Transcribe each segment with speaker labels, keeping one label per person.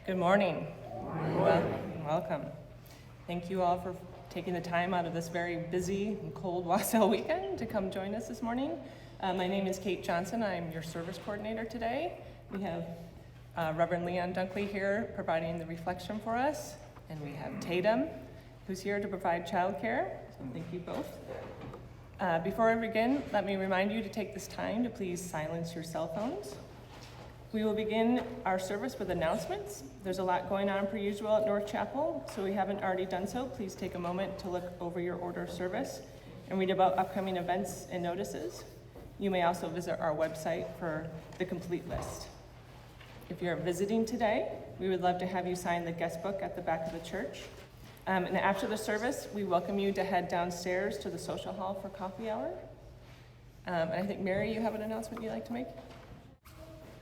Speaker 1: Good morning. Welcome. Thank you all for taking the time out of this very busy and cold Wassail weekend to come join us this morning. My name is Kate Johnson. I'm your service coordinator today. We have Reverend Leon Dunkley here providing the reflection for us, and we have Tatum, who's here to provide childcare. So thank you both. Before I begin, let me remind you to take this time to please silence your cell phones. We will begin our service with announcements. There's a lot going on per usual at North Chapel, so if we haven't already done so, please take a moment to look over your order of service and read about upcoming events and notices. You may also visit our website for the complete list. If you're visiting today, we would love to have you sign the guest book at the back of the church. And after the service, we welcome you to head downstairs to the social hall for coffee hour. And I think, Mary, you have an announcement you'd like to make?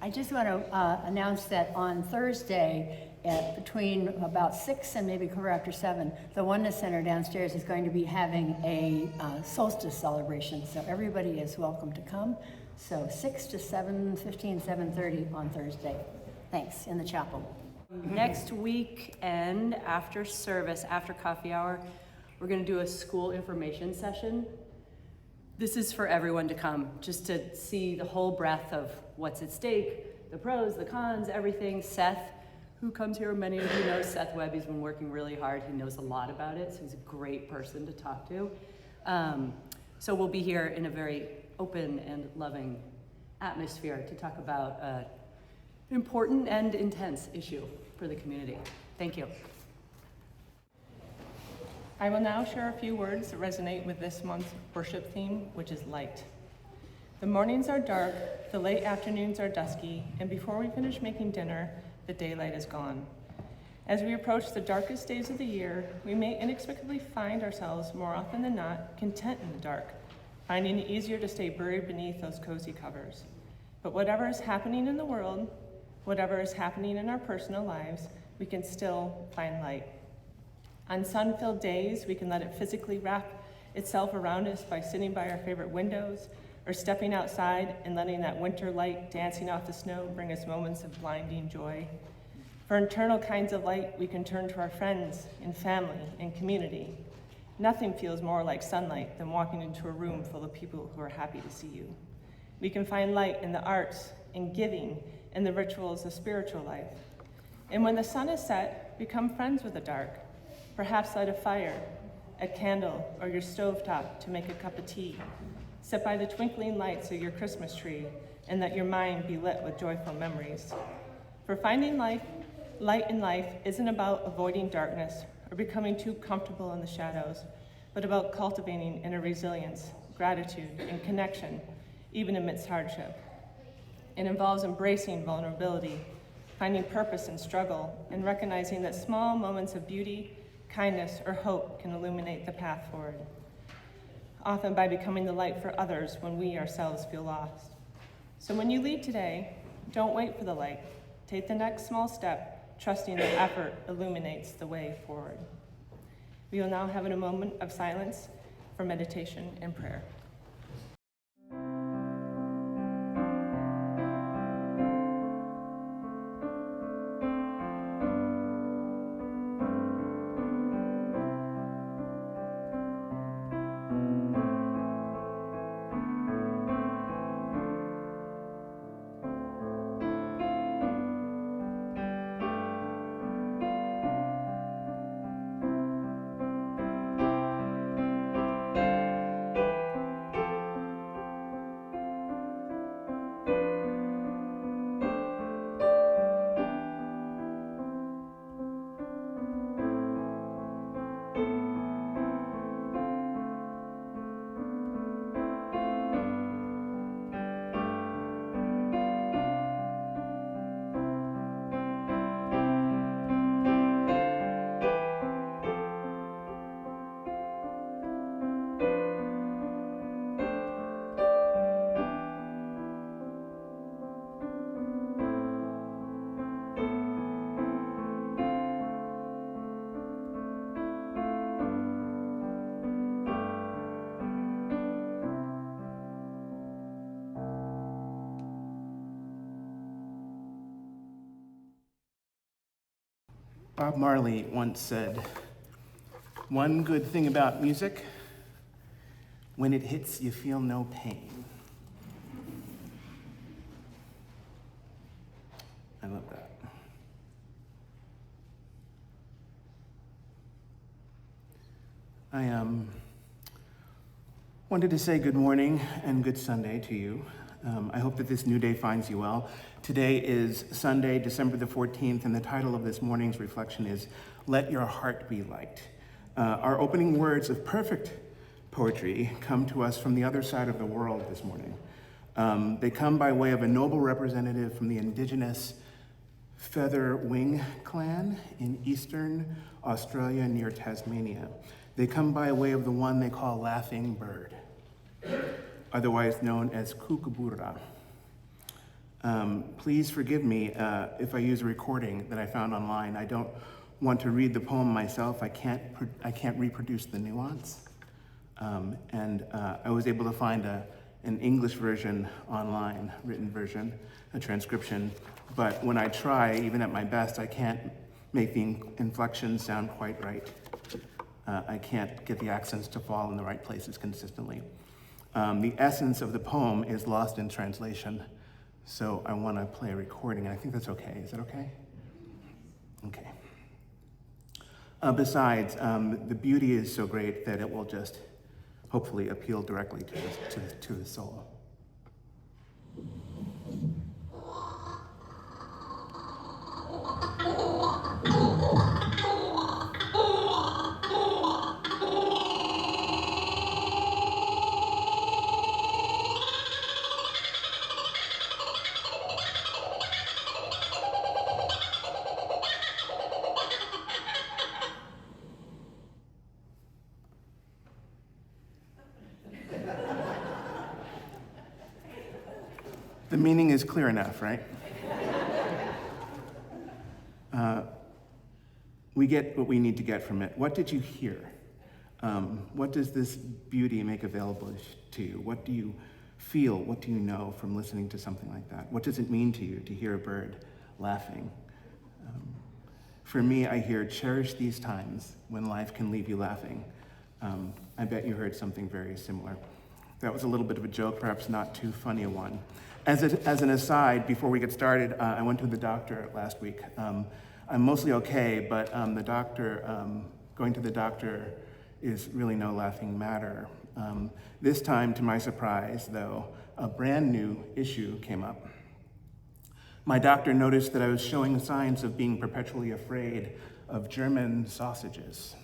Speaker 2: I just want to announce that on Thursday at between about 6 and maybe quarter after 7, the Oneness Center downstairs is going to be having a solstice celebration. So everybody is welcome to come. So 6 to 7:15, 7:30 on Thursday. Thanks, in the chapel.
Speaker 3: Next weekend after service, after coffee hour, we're going to do a school information session. This is for everyone to come, just to see the whole breadth of what's at stake, the pros, the cons, everything. Seth, who comes here, many of you know Seth Webb. He's been working really hard. He knows a lot about it, so he's a great person to talk to. So we'll be here in a very open and loving atmosphere to talk about an important and intense issue for the community. Thank you.
Speaker 1: I will now share a few words that resonate with this month's worship theme, which is light. The mornings are dark, the late afternoons are dusky, and before we finish making dinner, the daylight is gone. As we approach the darkest days of the year, we may inexplicably find ourselves, more often than not, content in the dark, finding it easier to stay buried beneath those cozy covers. But whatever is happening in the world, whatever is happening in our personal lives, we can still find light. On sun-filled days, we can let it physically wrap itself around us by sitting by our favorite windows or stepping outside and letting that winter light dancing off the snow bring us moments of blinding joy. For internal kinds of light, we can turn to our friends and family and community. Nothing feels more like sunlight than walking into a room full of people who are happy to see you. We can find light in the arts, in giving, and the rituals of spiritual life. And when the sun is set, become friends with the dark. Perhaps light a fire, a candle, or your stovetop to make a cup of tea. Sit by the twinkling lights of your Christmas tree and let your mind be lit with joyful memories. For finding light in life isn't about avoiding darkness or becoming too comfortable in the shadows, but about cultivating inner resilience, gratitude, and connection, even amidst hardship. It involves embracing vulnerability, finding purpose in struggle, and recognizing that small moments of beauty, kindness, or hope can illuminate the path forward, often by becoming the light for others when we ourselves feel lost. So when you leave today, don't wait for the light. Take the next small step, trusting that effort illuminates the way forward. We will now have a moment of silence for meditation and prayer.
Speaker 4: Bob Marley once said, "One good thing about music, when it hits, you feel no pain." I love that. I wanted to say good morning and good Sunday to you. I hope that this new day finds you well. Today is Sunday, December the 14th, and the title of this morning's reflection is Let Your Heart Be Light. Our opening words of perfect poetry come to us from the other side of the world this morning. They come by way of a noble representative from the indigenous Feather Wing clan in eastern Australia near Tasmania. They come by way of the one they call Laughing Bird, otherwise known as Kookaburra. Please forgive me if I use a recording that I found online. I don't want to read the poem myself. I can't reproduce the nuance. I was able to find an English version online, written version, a transcription. But when I try, even at my best, I can't make the inflections sound quite right. I can't get the accents to fall in the right places consistently. The essence of the poem is lost in translation, so I want to play a recording, and I think that's okay. Is that okay? Okay. Besides, the beauty is so great that it will just hopefully appeal directly to the soul. The meaning is clear enough, right? We get what we need to get from it. What did you hear? What does this beauty make available to you? What do you feel? What do you know from listening to something like that? What does it mean to you to hear a bird laughing? For me, I hear, cherish these times when life can leave you laughing. I bet you heard something very similar. That was a little bit of a joke, perhaps not too funny a one. As an aside, before we get started, I went to the doctor last week. I'm mostly okay, but going to the doctor is really no laughing matter. This time, to my surprise, though, a brand new issue came up. My doctor noticed that I was showing signs of being perpetually afraid of German sausages.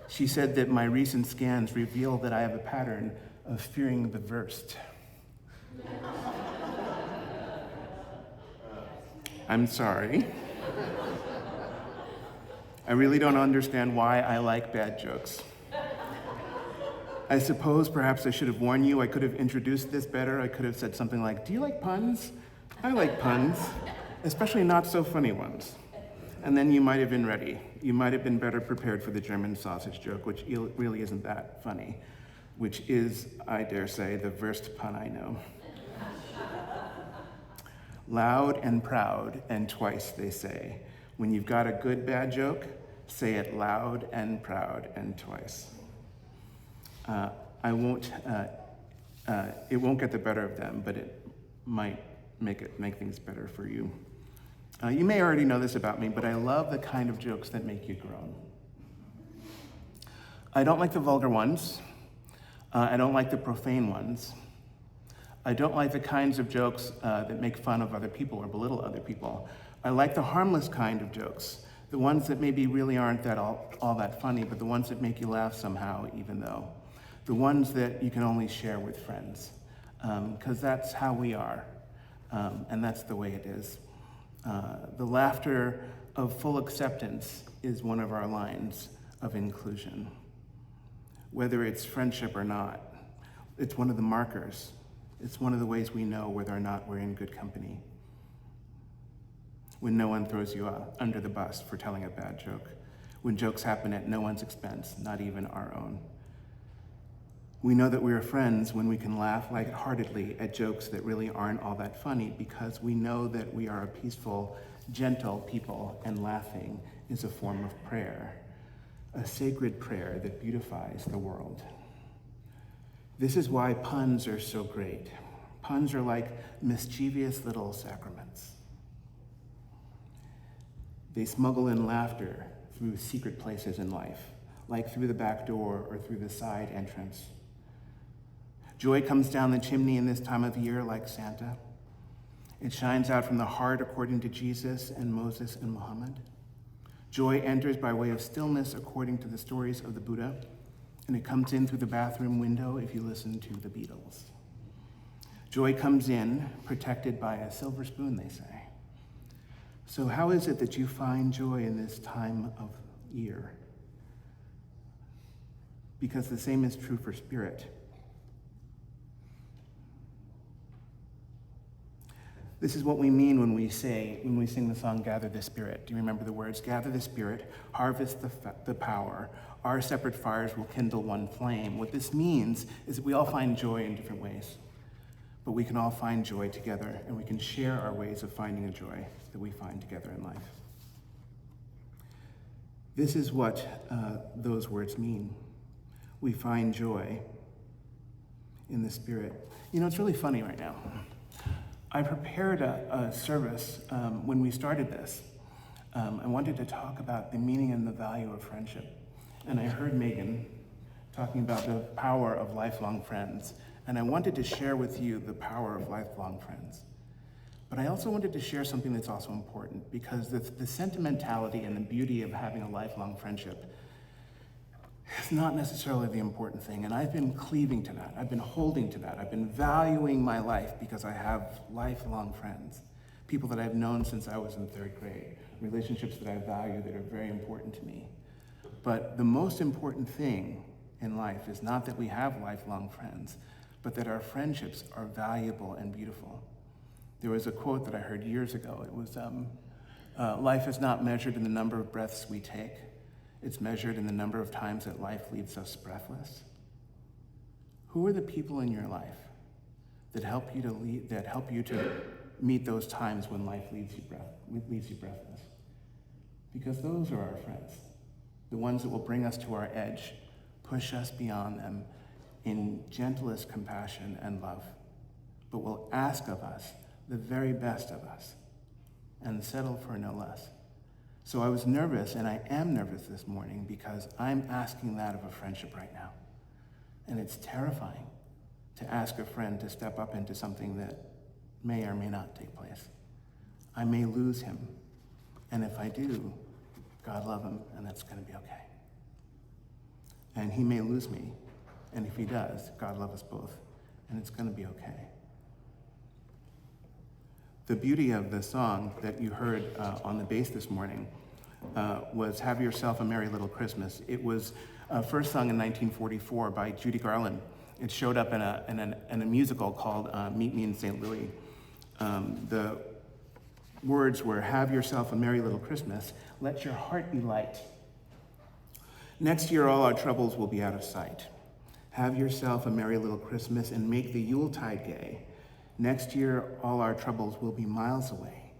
Speaker 4: She said that my recent scans reveal that I have a pattern of fearing the Wurst. I'm sorry. I really don't understand why I like bad jokes. I suppose perhaps I should have warned you. I could have introduced this better. I could have said something like, "Do you like puns?" I like puns, especially not so funny ones. And then you might have been ready. You might have been better prepared for the German sausage joke, which really isn't that funny, which is, I dare say, the worst pun I know. Loud and proud and twice, they say. When you've got a good bad joke, say it loud and proud and twice. It won't get the better of them, but it might make things better for you. You may already know this about me, but I love the kind of jokes that make you groan. I don't like the vulgar ones. I don't like the profane ones. I don't like the kinds of jokes that make fun of other people or belittle other people. I like the harmless kind of jokes, the ones that maybe really aren't all that funny, but the ones that make you laugh somehow, even though. The ones that you can only share with friends, because that's how we are, and that's the way it is. The laughter of full acceptance is one of our lines of inclusion. Whether it's friendship or not, it's one of the markers. It's one of the ways we know whether or not we're in good company. When no one throws you under the bus for telling a bad joke. When jokes happen at no one's expense, not even our own. We know that we are friends when we can laugh lightheartedly at jokes that really aren't all that funny, because we know that we are a peaceful gentle people, and laughing is a form of prayer, a sacred prayer that beautifies the world. This is why puns are so great. Puns are like mischievous little sacraments. They smuggle in laughter through secret places in life, like through the back door or through the side entrance. Joy comes down the chimney in this time of year like Santa. It shines out from the heart according to Jesus and Moses and Muhammad. Joy enters by way of stillness according to the stories of the Buddha, and it comes in through the bathroom window if you listen to the Beatles. Joy comes in protected by a silver spoon, they say. So how is it that you find joy in this time of year? Because the same is true for spirit. This is what we mean when we sing the song, Gather the Spirit. Do you remember the words? Gather the Spirit, harvest the power. Our separate fires will kindle one flame. What this means is that we all find joy in different ways, but we can all find joy together, and we can share our ways of finding a joy that we find together in life. This is what those words mean. We find joy in the Spirit. You know, it's really funny right now. I prepared a service when we started this. I wanted to talk about the meaning and the value of friendship. And I heard Megan talking about the power of lifelong friends. And I wanted to share with you the power of lifelong friends. But I also wanted to share something that's also important, because the sentimentality and the beauty of having a lifelong friendship is not necessarily the important thing. And I've been cleaving to that. I've been holding to that. I've been valuing my life because I have lifelong friends, people that I've known since I was in 3rd grade, relationships that I value that are very important to me. But the most important thing in life is not that we have lifelong friends, but that our friendships are valuable and beautiful. There was a quote that I heard years ago. It was, life is not measured in the number of breaths we take. It's measured in the number of times that life leaves us breathless. Who are the people in your life that help you to meet those times when life leaves you breathless? Because those are our friends, the ones that will bring us to our edge, push us beyond them in gentlest compassion and love, but will ask of us the very best of us and settle for no less. So I was nervous, and I am nervous this morning, because I'm asking that of a friendship right now. And it's terrifying to ask a friend to step up into something that may or may not take place. I may lose him, and if I do, God love him, and that's going to be okay. And he may lose me, and if he does, God love us both, and it's going to be okay. The beauty of the song that you heard on the bass this morning was Have Yourself a Merry Little Christmas. It was first sung in 1944 by Judy Garland. It showed up in a musical called Meet Me in St. Louis. The words were, have yourself a merry little Christmas, let your heart be light. Next year all our troubles will be out of sight. Have yourself a merry little Christmas and make the Yuletide gay. Next year, all our troubles will be miles away.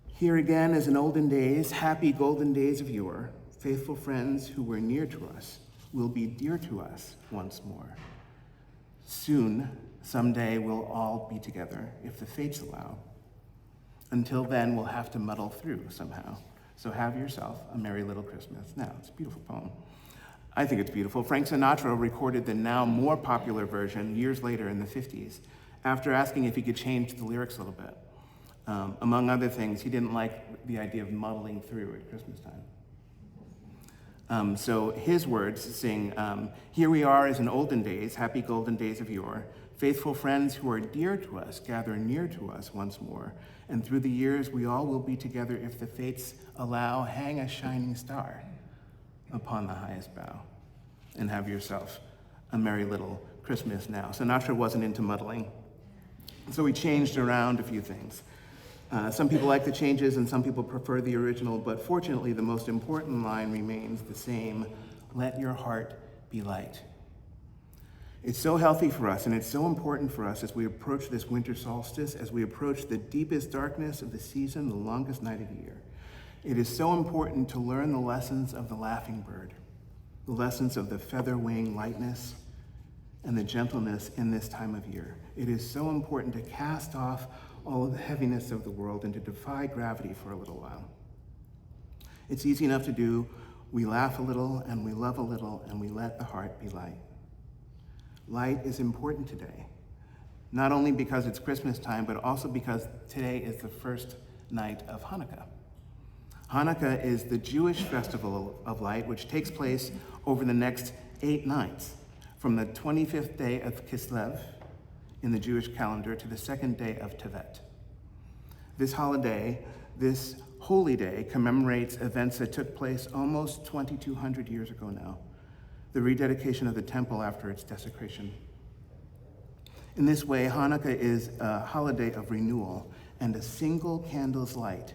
Speaker 4: Here again, as in olden days, happy golden days of yore, faithful friends who were near to us will be dear to us once more. Soon, someday, we'll all be together, if the fates allow. Until then, we'll have to muddle through somehow. So have yourself a merry little Christmas. Now, it's a beautiful poem. I think it's beautiful. Frank Sinatra recorded the now more popular version years later in the 50s. After asking if he could change the lyrics a little bit. Among other things, he didn't like the idea of muddling through at Christmas time. So his words sing, here we are as in olden days, happy golden days of yore, faithful friends who are dear to us gather near to us once more, and through the years we all will be together if the fates allow, hang a shining star upon the highest bough, and have yourself a merry little Christmas now. Sinatra wasn't into muddling. So we changed around a few things. Some people like the changes and some people prefer the original, but fortunately the most important line remains the same, let your heart be light. It's so healthy for us, and it's so important for us as we approach this winter solstice, as we approach the deepest darkness of the season, the longest night of the year. It is so important to learn the lessons of the laughing bird, the lessons of the feather wing lightness and the gentleness in this time of year. It is so important to cast off all of the heaviness of the world and to defy gravity for a little while. It's easy enough to do. We laugh a little and we love a little and we let the heart be light. Light is important today, not only because it's Christmas time, but also because today is the first night of Hanukkah. Hanukkah is the Jewish festival of light, which takes place over the next 8 nights, from the 25th day of Kislev in the Jewish calendar to the 2nd day of Tevet. This holiday, this holy day, commemorates events that took place almost 2,200 years ago now, the rededication of the temple after its desecration. In this way, Hanukkah is a holiday of renewal, and a single candle's light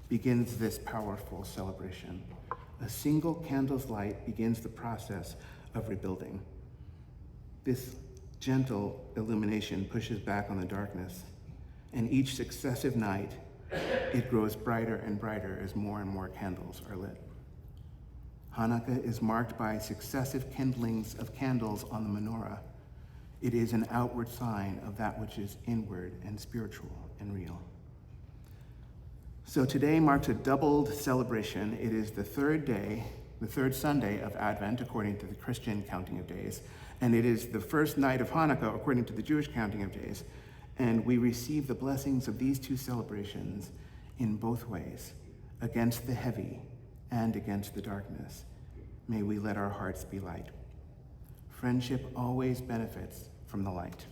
Speaker 4: begins this powerful celebration. A single candle's light begins the process of rebuilding. This gentle illumination pushes back on the darkness, and each successive night, it grows brighter and brighter as more and more candles are lit. Hanukkah is marked by successive kindlings of candles on the menorah. It is an outward sign of that which is inward and spiritual and real. So today marks a doubled celebration. It is the third Sunday of Advent, according to the Christian counting of days, and it is the first night of Hanukkah, according to the Jewish counting of days. And we receive the blessings of these two celebrations in both ways, against the heavy and against the darkness. May we let our hearts be light. Friendship always benefits from the light.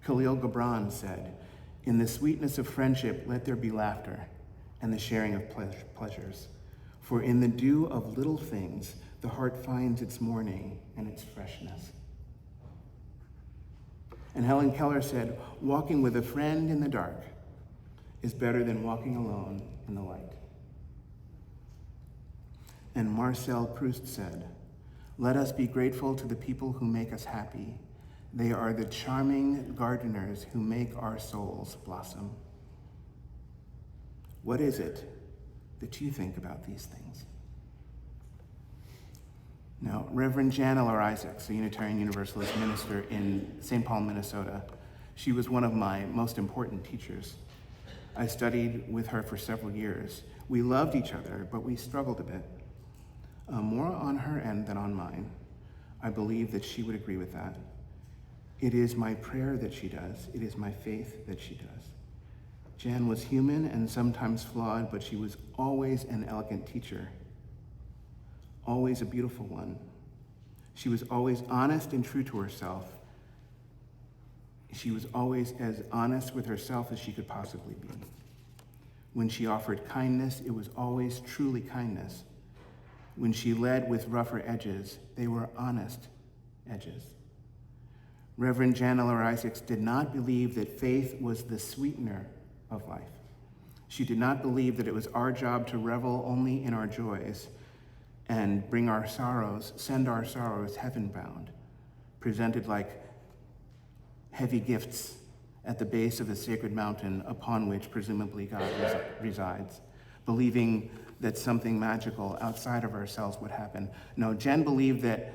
Speaker 4: Khalil Gibran said, "In the sweetness of friendship, let there be laughter and the sharing of pleasures. For in the dew of little things, the heart finds its morning and its freshness." And Helen Keller said, "Walking with a friend in the dark is better than walking alone in the light." And Marcel Proust said, "Let us be grateful to the people who make us happy. They are the charming gardeners who make our souls blossom." What is it that you think about these things? Now, Reverend Jan Eller Isaacs, a Unitarian Universalist minister in St. Paul, Minnesota, she was one of my most important teachers. I studied with her for several years. We loved each other, but we struggled a bit. More on her end than on mine. I believe that she would agree with that. It is my prayer that she does. It is my faith that she does. Jan was human and sometimes flawed, but she was always an elegant teacher, always a beautiful one. She was always honest and true to herself. She was always as honest with herself as she could possibly be. When she offered kindness, it was always truly kindness. When she led with rougher edges, they were honest edges. Reverend Jan Eller Isaacs did not believe that faith was the sweetener of life. She did not believe that it was our job to revel only in our joys and send our sorrows heaven-bound, presented like heavy gifts at the base of a sacred mountain upon which presumably God resides, believing that something magical outside of ourselves would happen. No, Jen believed that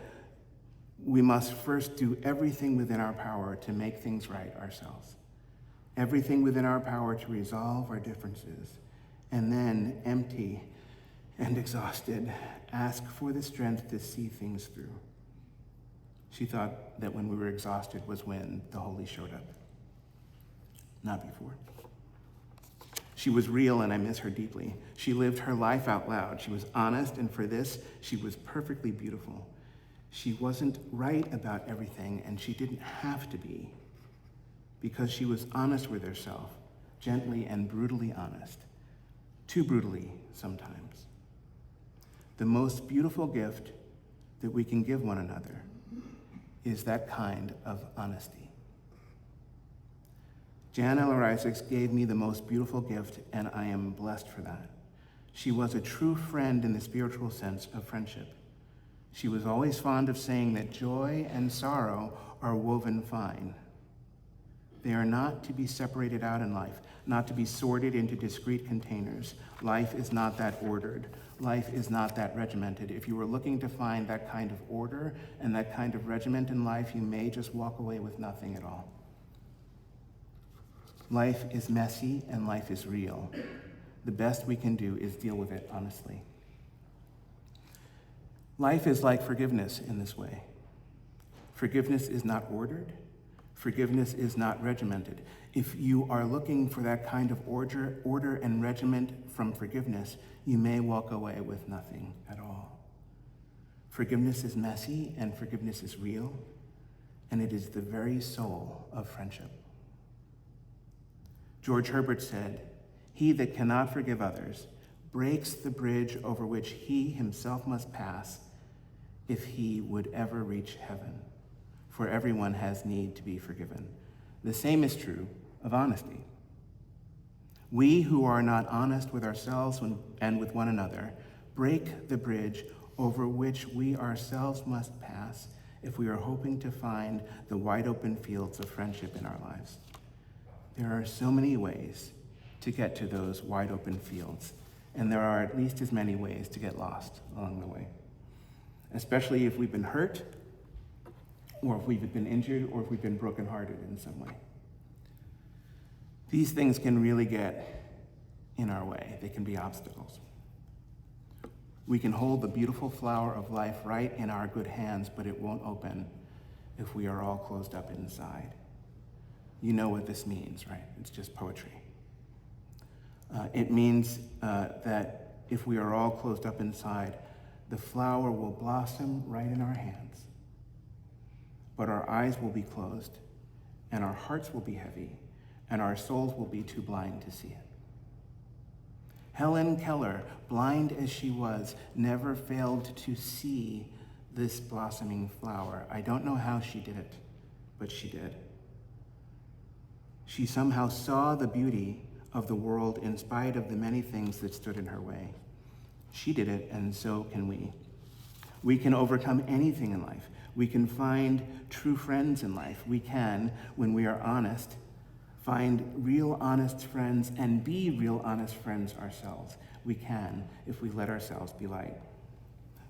Speaker 4: we must first do everything within our power to make things right ourselves. Everything within our power to resolve our differences, and then, empty and exhausted, ask for the strength to see things through. She thought that when we were exhausted was when the Holy showed up, not before. She was real, and I miss her deeply. She lived her life out loud. She was honest, and for this, she was perfectly beautiful. She wasn't right about everything, and she didn't have to be, because she was honest with herself, gently and brutally honest, too brutally sometimes. The most beautiful gift that we can give one another is that kind of honesty. Jan Eller Isaacs gave me the most beautiful gift, and I am blessed for that. She was a true friend in the spiritual sense of friendship. She was always fond of saying that joy and sorrow are woven fine. They are not to be separated out in life, not to be sorted into discrete containers. Life is not that ordered. Life is not that regimented. If you were looking to find that kind of order and that kind of regiment in life, you may just walk away with nothing at all. Life is messy and life is real. The best we can do is deal with it honestly. Life is like forgiveness in this way. Forgiveness is not ordered. Forgiveness is not regimented. If you are looking for that kind of order and regiment from forgiveness, you may walk away with nothing at all. Forgiveness is messy and forgiveness is real, and it is the very soul of friendship. George Herbert said, "He that cannot forgive others breaks the bridge over which he himself must pass if he would ever reach heaven. For everyone has need to be forgiven." The same is true of honesty. We who are not honest with ourselves and with one another break the bridge over which we ourselves must pass if we are hoping to find the wide open fields of friendship in our lives. There are so many ways to get to those wide open fields, and there are at least as many ways to get lost along the way, especially if we've been hurt, or if we've been injured, or if we've been brokenhearted in some way. These things can really get in our way. They can be obstacles. We can hold the beautiful flower of life right in our good hands, but it won't open if we are all closed up inside. You know what this means, right? It's just poetry. It means that if we are all closed up inside, the flower will blossom right in our hands. But our eyes will be closed, and our hearts will be heavy, and our souls will be too blind to see it. Helen Keller, blind as she was, never failed to see this blossoming flower. I don't know how she did it, but she did. She somehow saw the beauty of the world in spite of the many things that stood in her way. She did it, and so can we. We can overcome anything in life. We can find true friends in life. We can, when we are honest, find real honest friends and be real honest friends ourselves. We can if we let ourselves be light.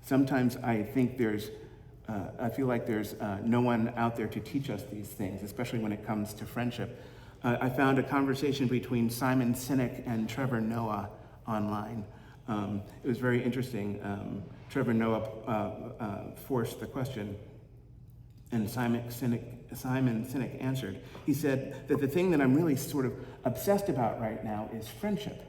Speaker 4: Sometimes I feel like there's no one out there to teach us these things, especially when it comes to friendship. I found a conversation between Simon Sinek and Trevor Noah online. It was very interesting. Trevor Noah forced the question, and Simon Sinek answered. He said that the thing that I'm really sort of obsessed about right now is friendship.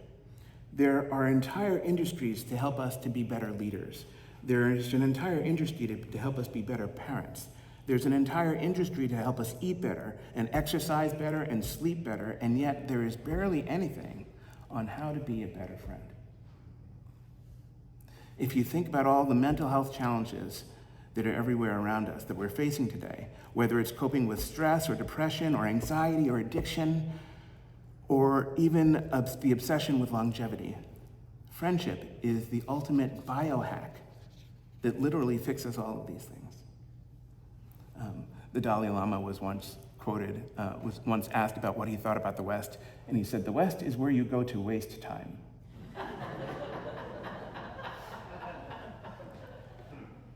Speaker 4: There are entire industries to help us to be better leaders. There's an entire industry to help us be better parents. There's an entire industry to help us eat better and exercise better and sleep better, and yet there is barely anything on how to be a better friend. If you think about all the mental health challenges that are everywhere around us that we're facing today, whether it's coping with stress or depression or anxiety or addiction, or even the obsession with longevity, friendship is the ultimate biohack that literally fixes all of these things. The Dalai Lama was once asked about what he thought about the West, and he said, "The West is where you go to waste time."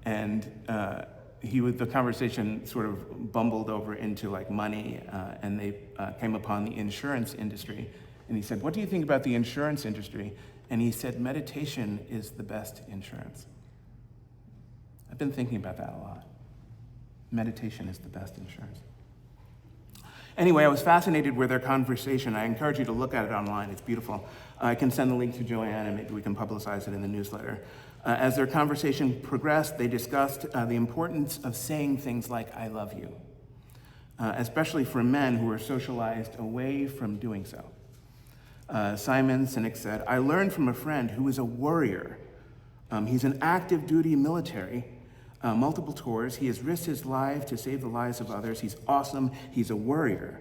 Speaker 4: And the conversation sort of bumbled over into like money, and they came upon the insurance industry. And he said, "What do you think about the insurance industry?" And he said, "Meditation is the best insurance." I've been thinking about that a lot. Meditation is the best insurance. Anyway, I was fascinated with their conversation. I encourage you to look at it online. It's beautiful. I can send the link to Joanne, and maybe we can publicize it in the newsletter. As their conversation progressed, they discussed the importance of saying things like, "I love you," especially for men who are socialized away from doing so. Simon Sinek said, "I learned from a friend who is a warrior. He's an active duty military, multiple tours. He has risked his life to save the lives of others. He's awesome. He's a warrior.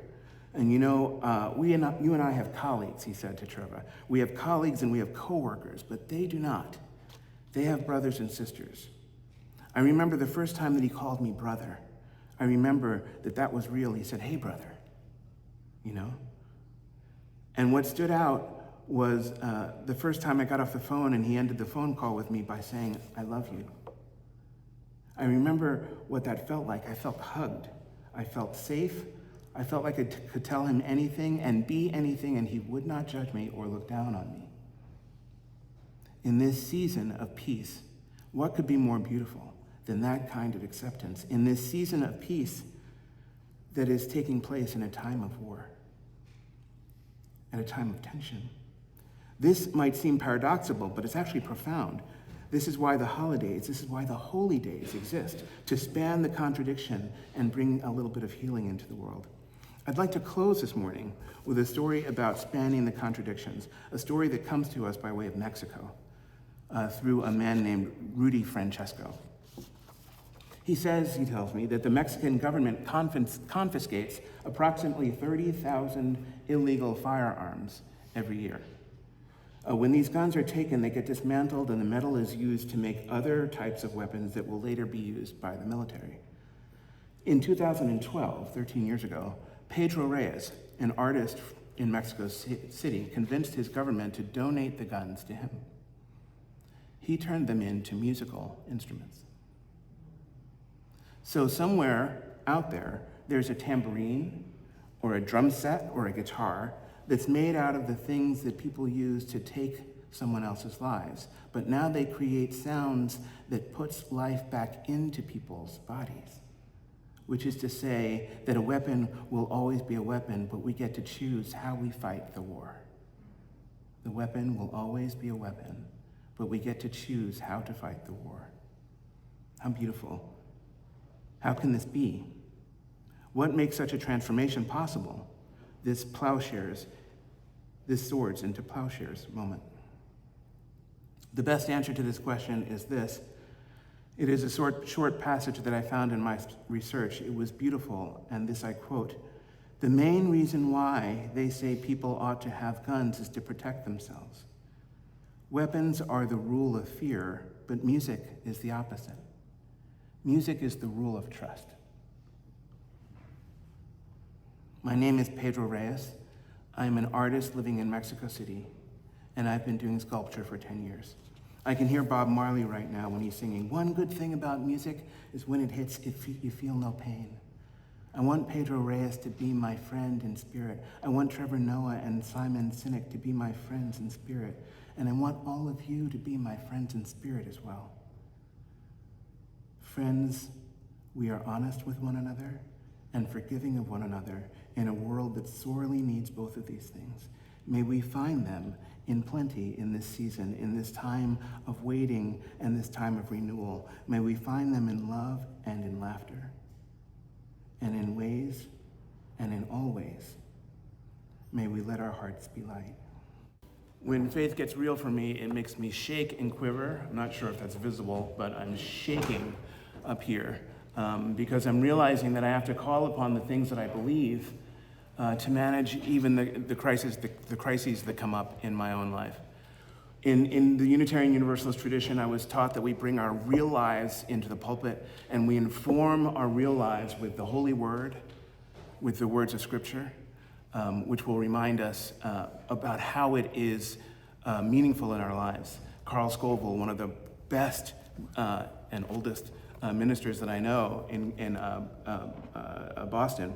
Speaker 4: And you know, you and I have colleagues," he said to Trevor. "We have colleagues and we have coworkers, but they do not. They have brothers and sisters. I remember the first time that he called me brother. I remember that that was real. He said, "Hey, brother," you know? And what stood out was the first time I got off the phone and he ended the phone call with me by saying, "I love you." I remember what that felt like. I felt hugged. I felt safe. I felt like I could tell him anything and be anything, and he would not judge me or look down on me. In this season of peace, what could be more beautiful than that kind of acceptance? In this season of peace that is taking place in a time of war, at a time of tension. This might seem paradoxical, but it's actually profound. This is why the holidays, this is why the holy days exist, to span the contradiction and bring a little bit of healing into the world. I'd like to close this morning with a story about spanning the contradictions, a story that comes to us by way of Mexico through a man named Rudy Francesco. He tells me, that the Mexican government confiscates approximately 30,000 illegal firearms every year. When these guns are taken, they get dismantled and the metal is used to make other types of weapons that will later be used by the military. In 2012, 13 years ago, Pedro Reyes, an artist in Mexico City, convinced his government to donate the guns to him. He turned them into musical instruments. So somewhere out there, there's a tambourine or a drum set or a guitar that's made out of the things that people use to take someone else's lives. But now they create sounds that puts life back into people's bodies, which is to say that a weapon will always be a weapon, but we get to choose how we fight the war. The weapon will always be a weapon, but we get to choose how to fight the war. How beautiful. How can this be? What makes such a transformation possible? This swords into plowshares moment. The best answer to this question is this. It is a short passage that I found in my research. It was beautiful, and this I quote, "The main reason why they say people ought to have guns is to protect themselves. Weapons are the rule of fear, but music is the opposite. Music is the rule of trust." My name is Pedro Reyes. I'm an artist living in Mexico City, and I've been doing sculpture for 10 years. I can hear Bob Marley right now when he's singing, "One good thing about music is when it hits, you feel no pain." I want Pedro Reyes to be my friend in spirit. I want Trevor Noah and Simon Sinek to be my friends in spirit. And I want all of you to be my friends in spirit as well. Friends, we are honest with one another and forgiving of one another in a world that sorely needs both of these things. May we find them in plenty in this season, in this time of waiting and this time of renewal. May we find them in love and in laughter, and in ways and in all ways. May we let our hearts be light. When faith gets real for me, it makes me shake and quiver. I'm not sure if that's visible, but I'm shaking up here because I'm realizing that I have to call upon the things that I believe to manage even the crises that come up in my own life. In the Unitarian Universalist tradition, I was taught that we bring our real lives into the pulpit and we inform our real lives with the Holy Word, with the words of Scripture, which will remind us about how it is meaningful in our lives. Carl Scoville, one of the best and oldest ministers that I know in Boston,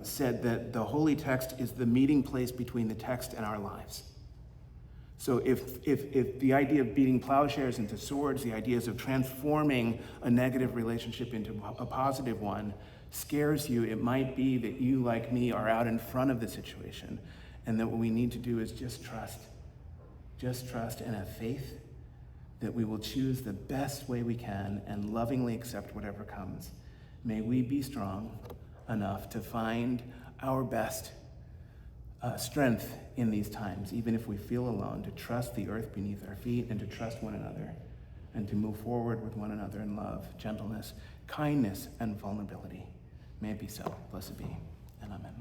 Speaker 4: said that the Holy Text is the meeting place between the text and our lives. So if the idea of beating plowshares into swords, the ideas of transforming a negative relationship into a positive one scares you, it might be that you, like me, are out in front of the situation, and that what we need to do is just trust and have faith that we will choose the best way we can and lovingly accept whatever comes. May we be strong enough to find our best strength in these times, even if we feel alone, to trust the earth beneath our feet and to trust one another and to move forward with one another in love, gentleness, kindness, and vulnerability. May it be so. Blessed be, and amen.